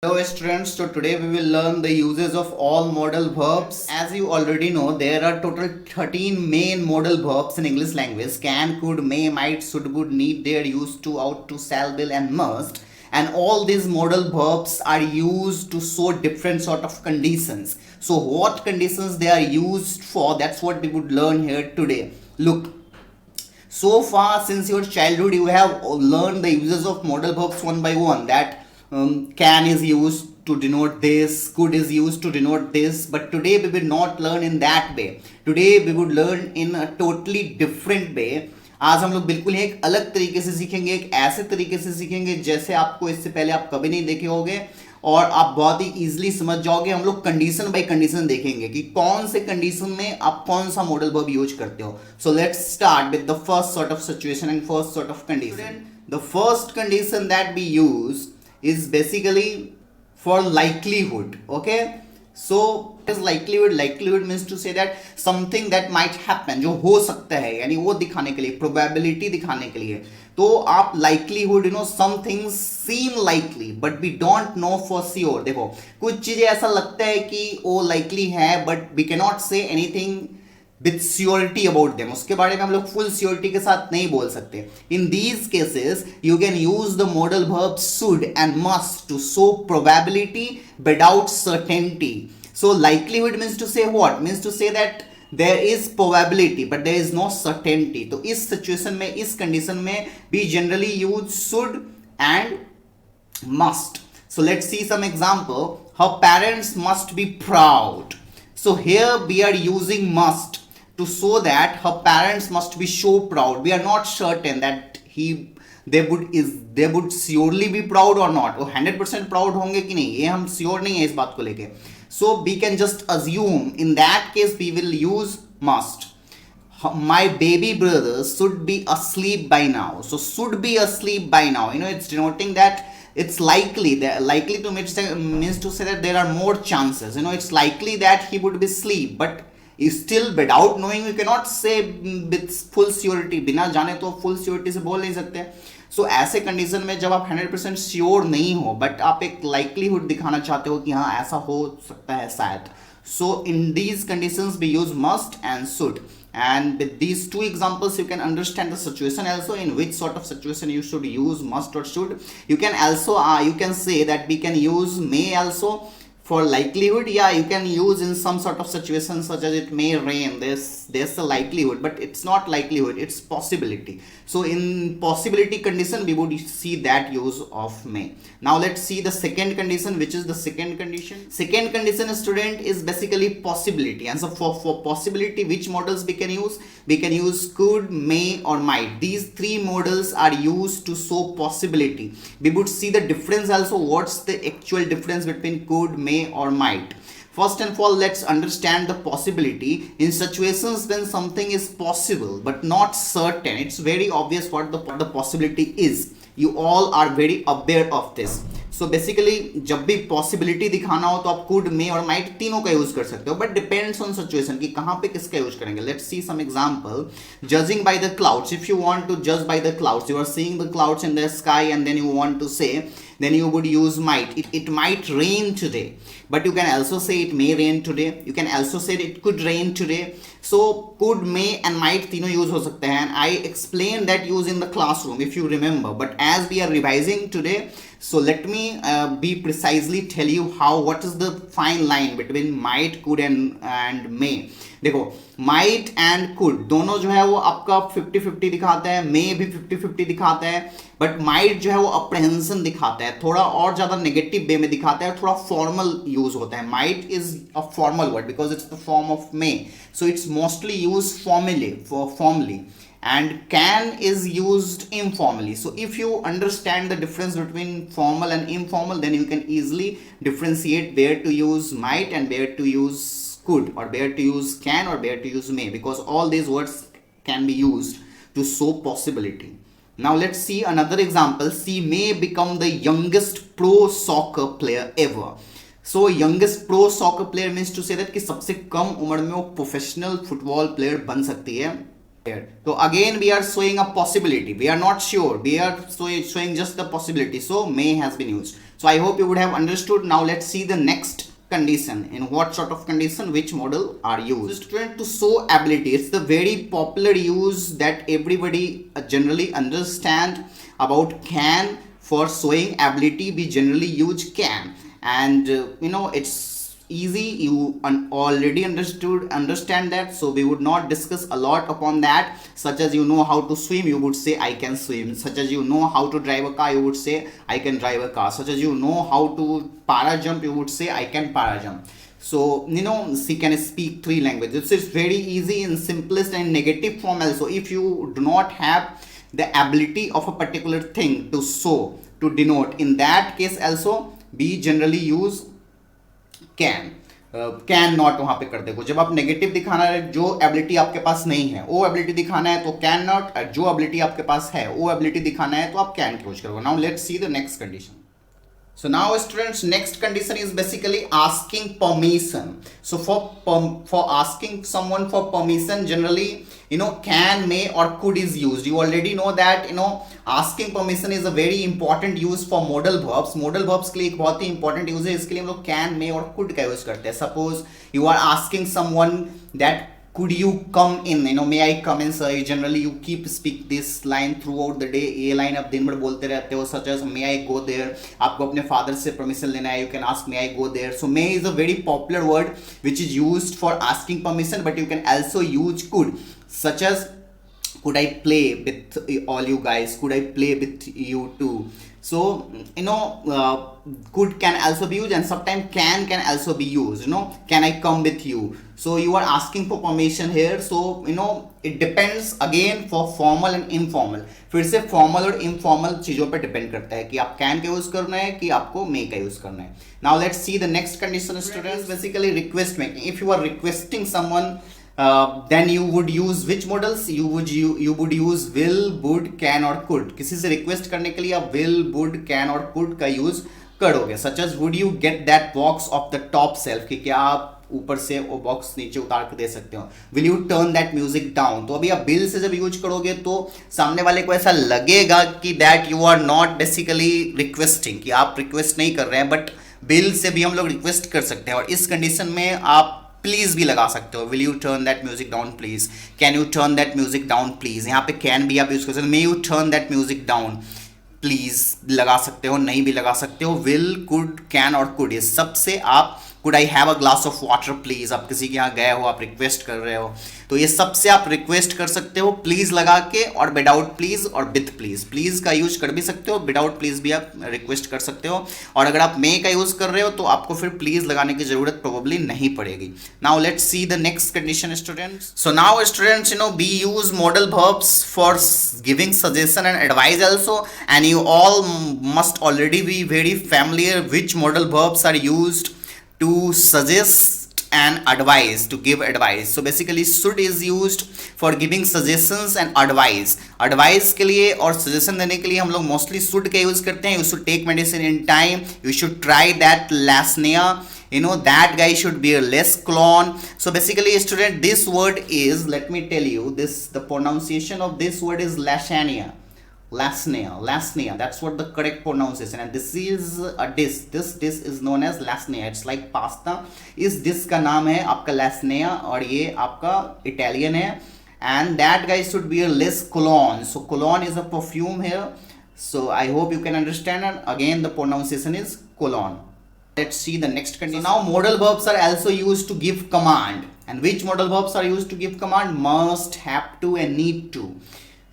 Hello students, so today we will learn the uses of all modal verbs. As you already know, there are total 13 main modal verbs in English language. Can, could, may, might, should, would, need, dare, used to, ought to, shall, will and must. And all these modal verbs are used to show different sort of conditions. So what conditions they are used for, that's what we would learn here today. Look, so far since your childhood you have learned the uses of modal verbs one by one, that can is used to denote this, could is used to denote this, but today we will not learn in that way. Today we would learn in a totally different way. आज हम लोग बिल्कुल ही एक अलग तरीके से सीखेंगे, एक ऐसे तरीके से सीखेंगे जैसे आपको इससे पहले आप कभी नहीं देखे होंगे और आप बहुत ही इजीली समझ जाओगे. हम लोग कंडीशन बाय कंडीशन देखेंगे कि कौन से कंडीशन में आप कौन सा मॉडल वर्ब यूज करते हो. So let's start with the first sort of situation and first sort of condition. The first condition that we use is basically for likelihood. Okay, so what is likelihood? Likelihood means to say that something that might happen, जो हो सकता है, यानी वो दिखाने के लिए, probability दिखाने के लिए. तो आप likelihood, you know, some things seem likely but we don't know for sure. देखो कुछ चीजें ऐसा लगता है कि वो likely है but we cannot say anything with surety about them. उसके बारे में हम लोग full surety के साथ नहीं बोल सकते. In these cases, you can use the modal verbs should and must to show probability without certainty. So likelihood means to say what? Means to say that there is probability but there is no certainty. तो इस situation में, इस condition में we generally use should and must. So let's see some example. Her parents must be proud. So here we are using must to show that her parents must be so proud. We are not certain that they would surely be proud or not. वो 100% proud होंगे कि नहीं, ये हम sure नहीं है इस बात को लेके. So we can just assume. In that case we will use must. My baby brother should be asleep by now. So should be asleep by now, you know, it's denoting that it's likely, that likely to means to say that there are more chances, you know, it's likely that he would be asleep, but still without knowing we cannot say with full surety. बिना जाने तो full surety से बोल नहीं सकते. सो ऐसे condition में जब आप 100% श्योर नहीं हो बट आप एक लाइकलीहुड दिखाना चाहते हो कि हाँ ऐसा हो सकता है शायद, so in these conditions we use must and should. And with these two examples you can understand the situation also, in which sort of situation you should use must or should. You can also you can say that we can use may also for likelihood. Yeah, you can use in some sort of situation such as it may rain. There's a likelihood but it's not likelihood, it's possibility. So in possibility condition we would see that use of may. Now let's see the second condition, which is the second condition. Second condition, student, is basically possibility. And so for possibility, which models we can use? We can use could, may or might. These three models are used to show possibility. We would see the difference also. What's the actual difference between could, may or might? First and foremost, let's understand the possibility. In situations when something is possible but not certain, it's very obvious what the possibility is. You all are very aware of this. So basically जब भी possibility दिखाना हो तो आप could, may और might तीनों का use कर सकते हो, but depends on situation कि कहाँ पे किसका यूज करेंगे. Let's see some example. Judging by the clouds. If you want to judge by the clouds, you are seeing the clouds in the sky and then you want to say, then you would use might. It might rain today, but you can also say it may rain today. You can also say it could rain today. So could, may and might तीनों use हो सकते हैं. And I explained that use in the classroom if you remember, but as we are revising today, so let me be precisely tell you what is the fine line between might, could and may. देखो might and could दोनों जो है वो आपका 50-50 दिखाता है, may भी 50-50 दिखाता है, बट might जो है वो अप्रहेंशन दिखाता है, थोड़ा और ज़्यादा नेगेटिव वे में दिखाता है, थोड़ा फॉर्मल यूज होता है. might is a formal word because it's the form of may, so it's mostly used formally. And can is used informally. So if you understand the difference between formal and informal, then you can easily differentiate where to use might and where to use could, or where to use can or where to use may, because all these words can be used to show possibility. Now let's see another example. She may become the youngest pro soccer player ever. So youngest pro soccer player means to say that कि सबसे कम उम्र में वो professional football player बन सकती है. So again we are showing a possibility, we are not sure, we are showing just the possibility, so may has been used. So I hope you would have understood. Now let's see the next condition. In what sort of condition which model are used? So student, to show ability, it's the very popular use that everybody generally understand about can. For showing ability we generally use can, and it's easy, you already understand that, so we would not discuss a lot upon that. Such as you know how to swim, you would say I can swim. Such as you know how to drive a car, you would say I can drive a car. Such as you know how to para jump, you would say I can para jump. So she can speak 3 languages. It's very easy in simplest and negative form also. If you do not have the ability of a particular thing to show, to denote, in that case also we generally use can. Can not वहां पे कर देखो, जब आप negative दिखाना है, जो ability आपके पास नहीं है वो एबिलिटी दिखाना है तो कैन नॉट, जो एबिलिटी आपके पास है वो एबिलिटी दिखाना है तो आप कैन यूज करोगे. Now let's see the next condition. So now students, next condition is basically asking permission. So for asking someone for permission, generally can, may or could is used. You already know that asking permission is a very important use for modal verbs. Modal verbs के लिए एक बहुत ही important use है, इसके लिए हम लोग can, may और could का use करते हैं. Suppose you are asking someone that could you come in, may I come in sir. Generally you keep speak this line throughout the day. ये line आप दिन भर बोलते रहते हो. Such as may I go there, आपको अपने father से permission लेना है, you can ask may I go there. So may is a very popular word which is used for asking permission, but you can also use could. Such as could I play with all you guys, could I play with you too. So could can also be used, and sometimes can also be used. Can I come with you. So you are asking for permission here. So it depends again for formal and informal. फिर से formal और informal चीजों पे depend करता है कि आप can का यूज करना है कि आपको may का यूज करना है. Now let's see the next condition, students. Basically request making. If you are requesting someone, then you would use which models? You would use will, would, can और could. किसी से request करने के लिए आप will, would, can और could का use करोगे. Such as would you get that box off the top shelf, कि क्या आप ऊपर से वो बॉक्स नीचे उतार के दे सकते हो. Will U turn that music down. तो अभी आप बिल से जब यूज करोगे तो सामने वाले को ऐसा लगेगा कि that you are not basically requesting, कि आप रिक्वेस्ट नहीं कर रहे हैं, बट बिल से भी हम लोग रिक्वेस्ट कर सकते हैं. और इस कंडीशन में आप प्लीज भी लगा सकते हो. Will U turn that music down please, can U turn that music down please. यहाँ पे कैन भी आप यूज कर सकते हो. May U turn that music down please लगा सकते हो, नहीं भी लगा सकते हो. विल, कुड, कैन और कुड, ये सबसे आप could I have a glass of water please, आप किसी के यहाँ गए हो, आप रिक्वेस्ट कर रहे हो, तो ये सबसे आप रिक्वेस्ट कर सकते हो प्लीज लगा के, और विदाउट प्लीज और विथ प्लीज. प्लीज का यूज कर भी सकते हो, विदाउट प्लीज भी आप रिक्वेस्ट कर सकते हो. और अगर आप मे का यूज कर रहे हो तो आपको फिर प्लीज लगाने की जरूरत प्रोबेबली नहीं पड़ेगी. Now let's see the next condition students. So now students, we use modal verbs for giving suggestion and advice also, and you all must already be very familiar which modal verbs are used to suggest and advise, to give advice. So basically should is used for giving suggestions and advice. Advice के लिए और suggestion देने के लिए हम लोग mostly should का use करते हैं. You should take medicine in time, you should try that lasnia, that guy should be a less clone. So basically student, this word is, let me tell you this, the pronunciation of this word is lasagna. Lasagna, that's what the correct pronunciation. And this is a dish, this dish is known as lasagna. It's like pasta. इस dish का नाम है आपका lasagna और ये आपका Italian है. And that guy should be a less cologne. So cologne is a perfume here. So I hope you can understand. And again the pronunciation is cologne. Let's see the next condition. So now modal verbs are also used to give command. And which modal verbs are used to give command? Must, have to and need to.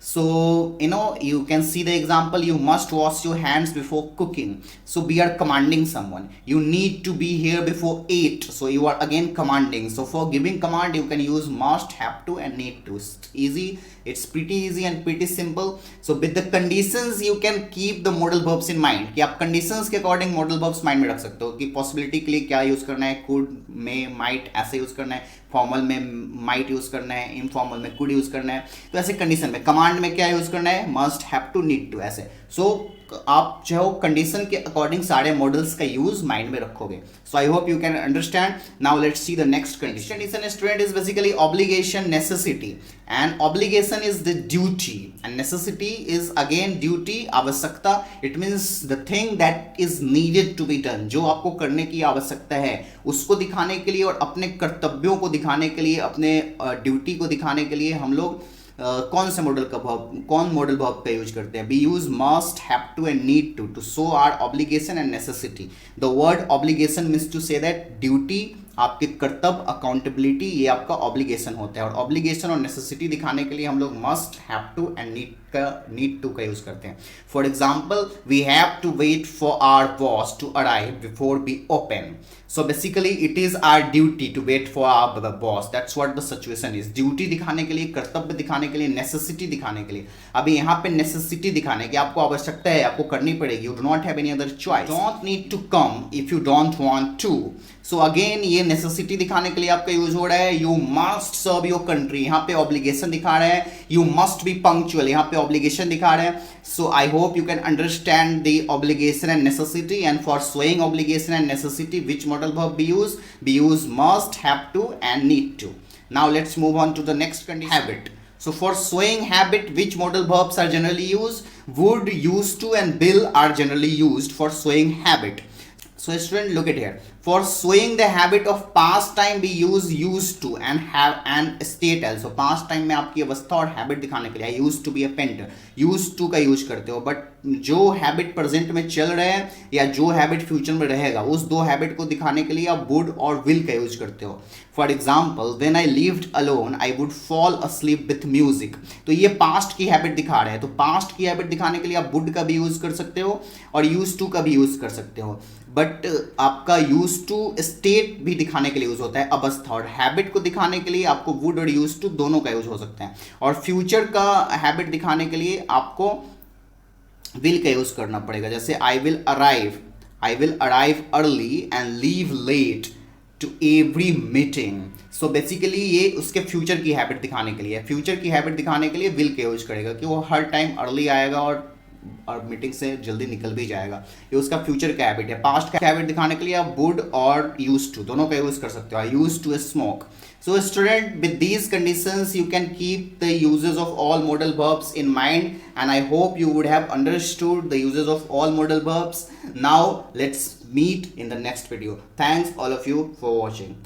So you can see the example. You must wash your hands before cooking. So we are commanding someone. You need to be here before 8. So you are again commanding. So for giving command you can use must, have to and need to. It's easy. It's pretty easy and pretty simple. So with the conditions you can keep the modal verbs in mind. कि आप conditions के according modal verbs mind में रख सकते हो कि possibility के लिए क्या use करना है, could, may, might ऐसे use करना है, फॉर्मल में माइट यूज करना है, इनफॉर्मल में कुड यूज करना है. तो ऐसे कंडीशन में कमांड में क्या यूज करना है, must, have to, need to, ऐसे. सो आप जो कंडीशन के अकॉर्डिंग सारे मॉडल्स का यूज माइंड में रखोगे. So I hope you can understand. Now let's see the next condition. Student is basically obligation necessity, and obligation is the duty and necessity is again duty, आवश्यकता. It means the thing that is needed to be done, जो आपको करने की आवश्यकता है उसको दिखाने के लिए और अपने कर्तव्यों को दिखाने के लिए, अपने ड्यूटी को दिखाने के लिए हम लोग कौन से मॉडल का वर्ब, कौन मॉडल वर्ब का यूज करते हैं. We use must, have to and need to show our obligation and necessity. The word obligation means to say that duty, आपके कर्तव्य, अकाउंटेबिलिटी, ये आपका ऑब्लिगेशन होता है. और ऑब्लिगेशन और नेसेसिटी दिखाने के लिए हम लोग must, have to and need to का यूज करते हैं. For example, we have to wait for our boss to arrive before we open. So basically it is our duty to wait for our boss. That's what the situation is. Duty दिखाने के लिए, कर्तव्य दिखाने के लिए, necessity दिखाने के लिए. अभी यहाँ पे नेसेसिटी दिखाने की आपको आवश्यकता है, आपको करनी पड़ेगी. You do not have any other choice. Don't need to come if you don't want to. So again ये नेसेसिटी दिखाने के लिए आपका यूज हो रहा है. You must serve your country, यहाँ पे ऑब्लिगेशन दिखा रहा है. यू मस्ट बी पंक्चुअल, यहाँ पे ऑब्लिगेशन दिखा रहा है. So I hope you can understand the obligation and necessity, and for showing obligation and necessity, which modal verb we use? We use must, have to and need to. Now let's move on to the next condition, habit. So for showing habit, which modal verbs are generally used? Would, used to and will are generally used for showing habit. So student, look at here. For showing the habit of past time we use used to and have and state also. past time में आपकी अवस्था और habit दिखाने के लिए I used to be a painter, used to का use करते हो. बट जो हैबिट प्रेजेंट में चल रहे हैं या जो हैबिट फ्यूचर में रहेगा, उस दो हैबिट को दिखाने के लिए आप वुड और विल का यूज करते हो. For example, when I lived alone I would fall asleep with music. तो ये पास्ट की हैबिट दिखा रहे हैं. तो पास्ट की हैबिट दिखाने के लिए आप वुड का भी यूज कर सकते हो और यूज टू का भी यूज कर सकते हो. बट आपका यूज टू स्टेट भी दिखाने के लिए यूज होता है, अवस्था. और हैबिट को दिखाने के लिए आपको वुड और यूज टू दोनों का यूज हो सकता है. और फ्यूचर का हैबिट दिखाने के लिए आपको विल का यूज करना पड़ेगा. जैसे I will arrive early and leave late to every meeting. So basically ये उसके फ्यूचर की हैबिट दिखाने के लिए, फ्यूचर की हैबिट दिखाने के लिए विल का यूज करेगा कि वो हर टाइम अर्ली आएगा और मीटिंग से जल्दी निकल भी जाएगा. ये उसका फ्यूचर का हैबिट है. पास्ट का हैबिट दिखाने के लिए आप वुड और यूज टू दोनों का यूज कर सकते हो. I use to smoke. So student, with these conditions you can keep the uses of all modal verbs in mind, and I hope you would have understood the uses of all modal verbs. Now let's meet in the next video. Thanks all of you for watching.